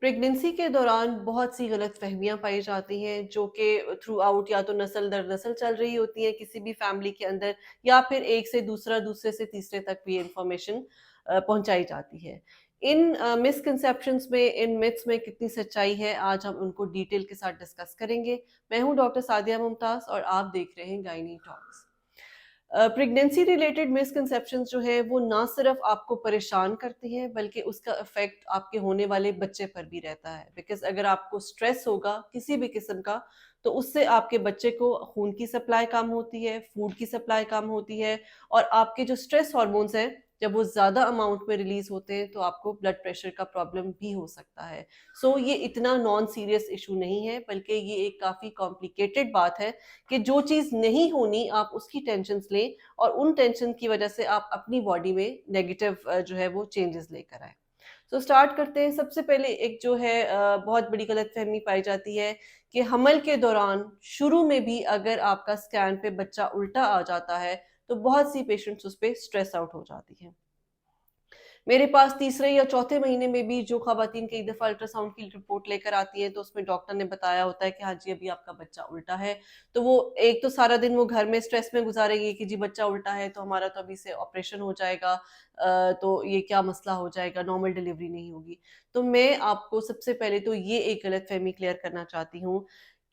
Pregnancy के दौरान बहुत सी गलतफहमियां पाई जाती हैं जो कि थ्रू आउट या तो नस्ल दर नस्ल चल रही होती हैं किसी भी फैमिली के अंदर, या फिर एक से दूसरा, दूसरे से तीसरे तक भी इंफॉर्मेशन पहुंचाई जाती है। इन मिसकंसेप्शंस में, इन मिथ्स में कितनी सच्चाई है, आज हम उनको डिटेल के साथ डिस्कस करेंगे। मैं हूं डॉक्टर सादिया मुमताज और आप देख रहे हैं gynae talks. Pregnancy related misconceptions जो है वो ना सिर्फ आपको परेशान करती हैं बल्कि उसका इफेक्ट आपके होने वाले बच्चे पर भी रहता है। बिकॉज अगर आपको स्ट्रेस होगा किसी भी किस्म का, तो उससे आपके बच्चे को खून की सप्लाई कम होती है, फूड की सप्लाई कम होती है, और आपके जो स्ट्रेस हार्मोन्स हैं जब वो ज्यादा अमाउंट में रिलीज होते हैं तो आपको ब्लड प्रेशर का प्रॉब्लम भी हो सकता है। सो ये इतना नॉन सीरियस इशू नहीं है, बल्कि ये एक काफी कॉम्प्लिकेटेड बात है कि जो चीज नहीं होनी आप उसकी टेंशन लें, और उन टेंशन की वजह से आप अपनी बॉडी में नेगेटिव जो है वो चेंजेस लेकर आए। तो स्टार्ट करते हैं। सबसे पहले एक जो है बहुत बड़ी गलतफहमी पाई जाती है कि हमल के दौरान शुरू में भी अगर आपका स्कैन पे बच्चा उल्टा आ जाता है तो बहुत सी पेशेंट्स उस पर स्ट्रेस आउट हो जाती हैं। मेरे पास तीसरे या चौथे महीने में भी जो खवातीन कई दफा अल्ट्रासाउंड की रिपोर्ट लेकर आती है तो उसमें डॉक्टर ने बताया होता है कि हाँ जी अभी आपका बच्चा उल्टा है। तो वो एक तो सारा दिन वो घर में स्ट्रेस में गुजारेगी कि जी बच्चा उल्टा है तो हमारा तो अभी से ऑपरेशन हो जाएगा, तो ये क्या मसला हो जाएगा, नॉर्मल डिलीवरी नहीं होगी। तो मैं आपको सबसे पहले तो ये एक गलत फहमी क्लियर करना चाहती हूँ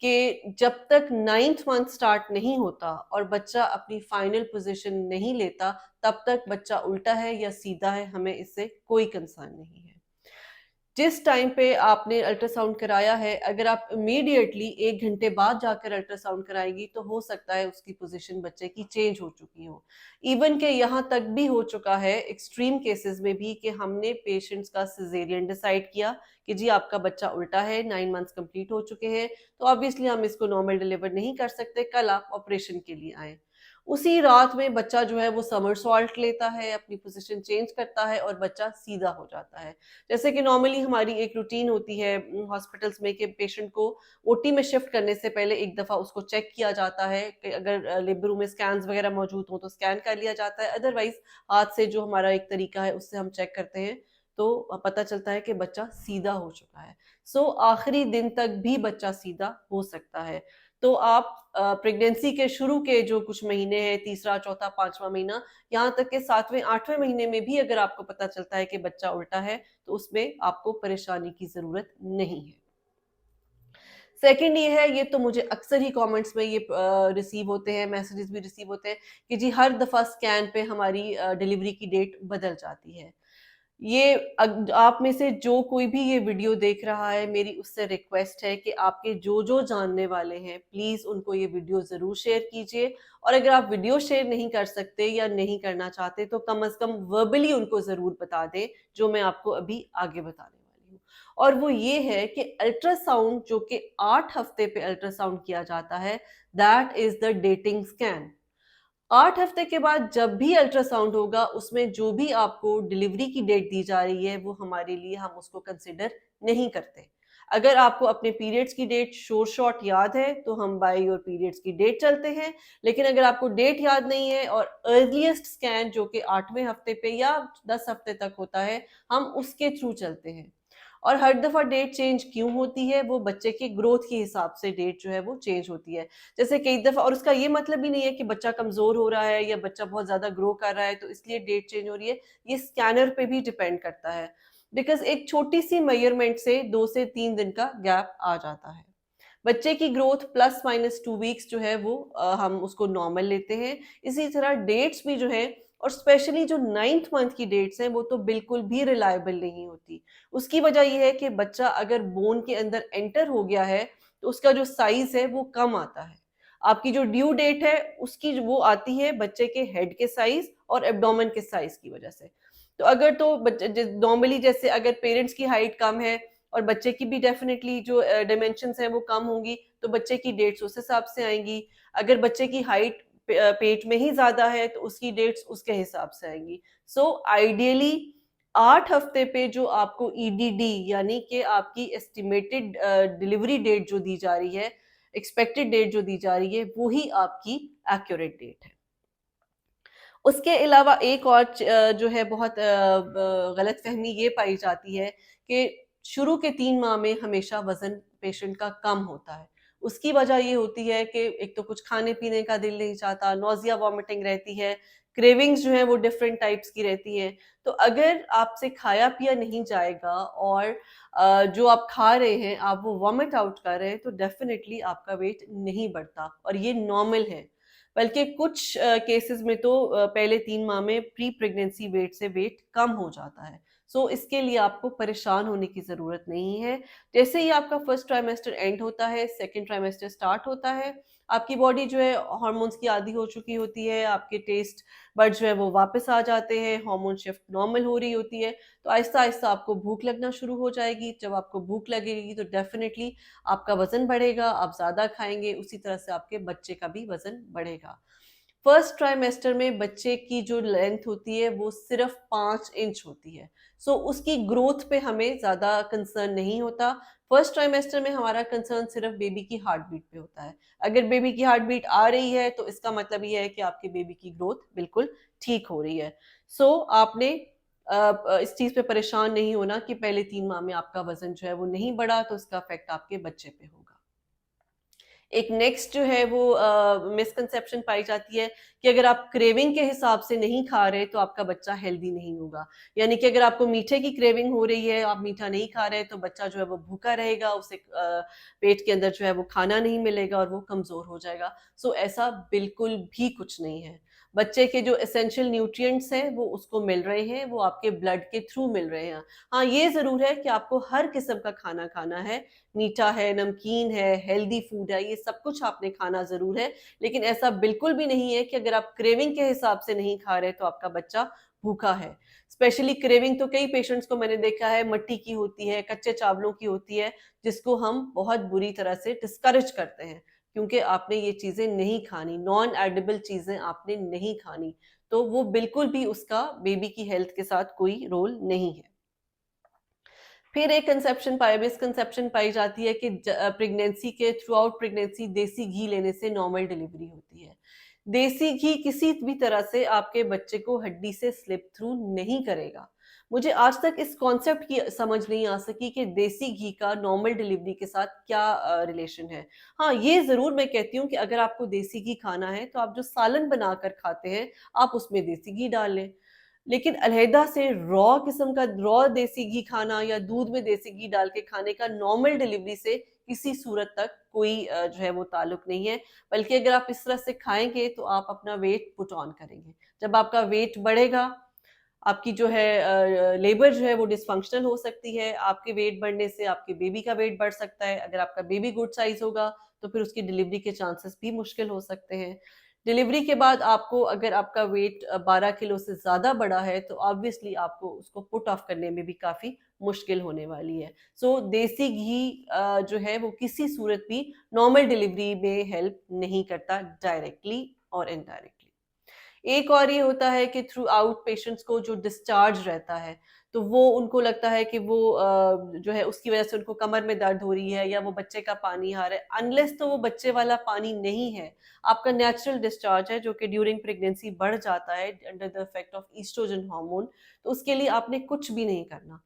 कि जब तक 9th मंथ स्टार्ट नहीं होता और बच्चा अपनी फाइनल पोजीशन नहीं लेता, तब तक बच्चा उल्टा है या सीधा है हमें इससे कोई कंसर्न नहीं है। जिस टाइम पे आपने अल्ट्रासाउंड कराया है, अगर आप इमीडिएटली 1 घंटे बाद जाकर अल्ट्रासाउंड कराएंगी तो हो सकता है उसकी पोजीशन बच्चे की चेंज हो चुकी हो। इवन के यहाँ तक भी हो चुका है एक्सट्रीम केसेस में भी कि हमने पेशेंट्स का सिजेरियन डिसाइड किया कि जी आपका बच्चा उल्टा है, 9 मंथ्स कंप्लीट हो चुके हैं, तो ऑब्वियसली हम इसको नॉर्मल डिलीवर नहीं कर सकते, कल आप ऑपरेशन के लिए आए। उसी रात में बच्चा जो है वो समरसॉल्ट लेता है, अपनी पोजीशन चेंज करता है और बच्चा सीधा हो जाता है। जैसे कि नॉर्मली हमारी एक रूटीन होती है हॉस्पिटल्स में कि पेशेंट को ओटी में शिफ्ट करने से पहले एक दफा उसको चेक किया जाता है कि अगर लेबर रूम में स्कैन्स वगैरह मौजूद हो तो स्कैन कर लिया जाता है, अदरवाइज हाथ से जो हमारा एक तरीका है उससे हम चेक करते हैं, तो पता चलता है कि बच्चा सीधा हो चुका है। सो आखिरी दिन तक भी बच्चा सीधा हो सकता है। तो आप प्रेगनेंसी के शुरू के जो कुछ महीने हैं, तीसरा चौथा पांचवा महीना, यहाँ तक के 7वें 8वें महीने में भी अगर आपको पता चलता है कि बच्चा उल्टा है तो उसमें आपको परेशानी की जरूरत नहीं है। सेकंड ये है, ये तो मुझे अक्सर ही कमेंट्स में ये रिसीव होते हैं, मैसेजेस भी रिसीव होते हैं कि जी हर दफा स्कैन पे हमारी डिलीवरी की डेट बदल जाती है। ये आप में से जो कोई भी ये वीडियो देख रहा है, मेरी उससे रिक्वेस्ट है कि आपके जो जो जानने वाले हैं प्लीज उनको ये वीडियो जरूर शेयर कीजिए। और अगर आप वीडियो शेयर नहीं कर सकते या नहीं करना चाहते तो कम से कम वर्बली उनको जरूर बता दें, जो मैं आपको अभी आगे बताने वाली हूँ। और वो ये है कि अल्ट्रासाउंड जो कि 8 हफ्ते पे अल्ट्रासाउंड किया जाता है, that is the dating scan. 8 हफ्ते के बाद जब भी अल्ट्रासाउंड होगा उसमें जो भी आपको डिलीवरी की डेट दी जा रही है वो हमारे लिए, हम उसको कंसिडर नहीं करते। अगर आपको अपने पीरियड्स की डेट शोर शॉर्ट याद है तो हम बाय योर पीरियड्स की डेट चलते हैं, लेकिन अगर आपको डेट याद नहीं है और अर्लीस्ट स्कैन जो कि 8वें हफ्ते पे या 10 हफ्ते तक होता है, हम उसके थ्रू चलते हैं। और हर दफा डेट चेंज क्यों होती है? वो बच्चे की ग्रोथ के हिसाब से डेट जो है वो चेंज होती है। जैसे कई दफा, और उसका ये मतलब भी नहीं है कि बच्चा कमजोर हो रहा है या बच्चा बहुत ज्यादा ग्रो कर रहा है तो इसलिए डेट चेंज हो रही है, ये स्कैनर पे भी डिपेंड करता है। बिकॉज एक छोटी सी मेजरमेंट से 2 से 3 दिन का गैप आ जाता है। बच्चे की ग्रोथ +- 2 वीक्स जो है वो हम उसको नॉर्मल लेते हैं। इसी तरह डेट्स भी जो है, और स्पेशली जो 9th मंथ की डेट्स हैं वो तो बिल्कुल भी रिलायबल नहीं होती। उसकी वजह यह है कि बच्चा अगर बोन के अंदर एंटर हो गया है तो उसका जो साइज है वो कम आता है। आपकी जो ड्यू डेट है उसकी वो आती है बच्चे के हेड के साइज और एब्डोमेन के साइज की वजह से। तो अगर तो नॉर्मली जैसे अगर पेरेंट्स की हाइट कम है और बच्चे की भी डेफिनेटली जो डायमेंशंस हैं वो कम होंगी, तो बच्चे की डेट्स उस हिसाब से आएंगी। अगर बच्चे की हाइट पेट में ही ज्यादा है तो उसकी डेट्स उसके हिसाब से आएंगी। सो आइडियली 8 हफ्ते पे जो आपको ईडीडी यानी कि आपकी एस्टिमेटेड डिलीवरी डेट जो दी जा रही है, एक्सपेक्टेड डेट जो दी जा रही है, वो ही आपकी एक्यूरेट डेट है। उसके अलावा एक और जो है बहुत गलत फहमी ये पाई जाती है कि शुरू के 3 माह में हमेशा वज़न पेशेंट का कम होता है। उसकी वजह ये होती है कि एक तो कुछ खाने-पीने का दिल नहीं चाहता, नौज़िया वॉमिटिंग रहती है, क्रेविंग्स जो हैं वो डिफरेंट टाइप्स की रहती हैं। तो अगर आपसे खाया-पिया नहीं जाएगा और जो आप खा रहे हैं, आप वो वॉमिट आउट कर रहे हैं, तो डेफ़िनिटली आपका वेट नहीं बढ़ता और ये नॉर्मल है। बल्कि कुछ केसेज़ में तो पहले 3 माह में प्री प्रेगनेंसी वेट से वेट कम हो जाता है। सो इसके लिए आपको परेशान होने की ज़रूरत नहीं है। जैसे ही आपका फर्स्ट ट्राइमेस्टर एंड होता है, सेकंड ट्राइमेस्टर स्टार्ट होता है, आपकी बॉडी जो है हार्मोन्स की आदी हो चुकी होती है, आपके टेस्ट बड जो है वो वापस आ जाते हैं, हार्मोन शिफ्ट नॉर्मल हो रही होती है, तो आहिस्ता-आहिस्ता आपको भूख लगना शुरू हो जाएगी। जब आपको भूख लगेगी तो डेफ़िनिटली आपका वज़न बढ़ेगा, आप ज़्यादा खाएँगे, उसी तरह से आपके बच्चे का भी वज़न बढ़ेगा। फर्स्ट ट्राइमेस्टर में बच्चे की जो लेंथ होती है वो सिर्फ 5 इंच होती है। सो उसकी ग्रोथ पे हमें ज़्यादा कंसर्न नहीं होता। फर्स्ट ट्राइमेस्टर में हमारा कंसर्न सिर्फ बेबी की हार्ट बीट पे होता है। अगर बेबी की हार्ट बीट आ रही है तो इसका मतलब ये है कि आपके बेबी की ग्रोथ बिल्कुल ठीक हो रही है। सो आपने इस चीज़ पे परेशान नहीं होना कि पहले 3 माह में आपका वज़न जो है वो नहीं बढ़ा तो इसका इफ़ेक्ट आपके बच्चे पे होगा। एक नेक्स्ट जो है वो मिसकंसेप्शन पाई जाती है कि अगर आप क्रेविंग के हिसाब से नहीं खा रहे तो आपका बच्चा हेल्दी नहीं होगा। यानी कि अगर आपको मीठे की क्रेविंग हो रही है, आप मीठा नहीं खा रहे तो बच्चा जो है वो भूखा रहेगा, उसे पेट के अंदर जो है वो खाना नहीं मिलेगा और वो कमज़ोर हो जाएगा। सो ऐसा बिल्कुल भी कुछ नहीं है। बच्चे के जो एसेंशियल न्यूट्रिएंट्स हैं वो उसको मिल रहे हैं, वो आपके ब्लड के थ्रू मिल रहे हैं। हाँ, ये ज़रूर है कि आपको हर किस्म का खाना खाना है, मीठा है, नमकीन है, हेल्दी फूड है, ये सब कुछ आपने खाना ज़रूर है, लेकिन ऐसा बिल्कुल भी नहीं है कि अगर आप क्रेविंग के हिसाब से नहीं खा रहे तो आपका बच्चा भूखा है। स्पेशली क्रेविंग तो कई पेशेंट्स को मैंने देखा है मट्टी की होती है, कच्चे चावलों की होती है, जिसको हम बहुत बुरी तरह से डिस्करेज करते हैं, क्योंकि आपने ये चीज़ें नहीं खानी, नॉन एडिबल चीज़ें आपने नहीं खानी, तो वो बिल्कुल भी उसका बेबी की हेल्थ के साथ कोई रोल नहीं है। फिर एक मिसकंसेप्शन पाई जाती है कि प्रेगनेंसी के थ्रू आउट प्रेगनेंसी देसी घी लेने से नॉर्मल डिलीवरी होती है। देसी घी किसी भी तरह से आपके बच्चे को हड्डी से स्लिप थ्रू नहीं करेगा। मुझे आज तक इस कॉन्सेप्ट की समझ नहीं आ सकी कि देसी घी का नॉर्मल डिलीवरी के साथ क्या रिलेशन है। हाँ, ये ज़रूर मैं कहती हूँ कि अगर आपको देसी घी खाना है, तो आप जो सालन बनाकर खाते हैं, आप उसमें देसी घी डाल लें। लेकिन अलहदा से रॉ किस्म का रॉ देसी घी खाना या दूध में देसी घी डाल के खाने का नॉर्मल डिलीवरी से किसी सूरत तक कोई जो है वो ताल्लुक नहीं है। बल्कि अगर आप इस तरह से खाएँगे तो आप अपना वेट पुट ऑन करेंगे। जब आपका वेट बढ़ेगा, आपकी जो है लेबर जो है वो डिसफंक्शनल हो सकती है। आपके वेट बढ़ने से आपके बेबी का वेट बढ़ सकता है। अगर आपका बेबी गुड साइज़ होगा, तो फिर उसकी डिलीवरी के चांसेस भी मुश्किल हो सकते हैं। डिलीवरी के बाद आपको अगर आपका वेट 12 किलो से ज़्यादा बढ़ा है, तो ऑब्वियसली आपको उसको पुट ऑफ करने में भी काफ़ी मुश्किल होने वाली है। सो देसी घी जो है वो किसी सूरत भी नॉर्मल डिलीवरी में हेल्प नहीं करता डायरेक्टली और इनडायरेक्टली। एक और ये होता है कि थ्रू आउट पेशेंट्स को जो डिस्चार्ज रहता है, तो वो उनको लगता है कि वो जो है उसकी वज़ह से उनको कमर में दर्द हो रही है या वो बच्चे का पानी आ रहा है, अनलेस तो वो बच्चे वाला पानी नहीं है, आपका नेचुरल डिस्चार्ज है जो कि ड्यूरिंग प्रेगनेंसी बढ़ जाता है under the effect of oestrogen hormone, तो उसके लिए आपने कुछ भी नहीं करना।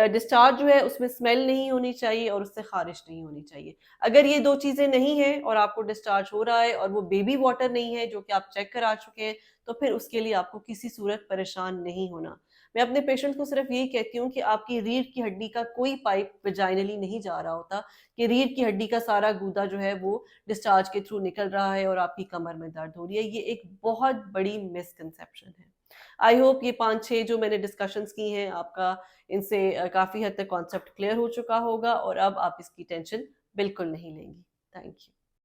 डिस्चार्ज जो है उसमें स्मेल नहीं होनी चाहिए और उससे ख़ारिश नहीं होनी चाहिए। अगर ये 2 चीज़ें नहीं हैं और आपको डिस्चार्ज हो रहा है और वो बेबी वाटर नहीं है जो कि आप चेक करा चुके हैं, तो फिर उसके लिए आपको किसी सूरत परेशान नहीं होना। मैं अपने पेशेंट को सिर्फ़ यही कहती हूँ कि आपकी रीढ़ की हड्डी का कोई पाइप वजाइनली नहीं जा रहा होता, कि रीढ़ की हड्डी का सारा गूदा जो है वो डिस्चार्ज के थ्रू निकल रहा है और आपकी कमर में दर्द हो रही है। ये एक बहुत बड़ी मिसकंसेप्शन है। आई होप ये 5-6 जो मैंने डिस्कशंस की हैं आपका इनसे काफ़ी हद तक कॉन्सेप्ट क्लियर हो चुका होगा और अब आप इसकी टेंशन बिल्कुल नहीं लेंगी। Thank you.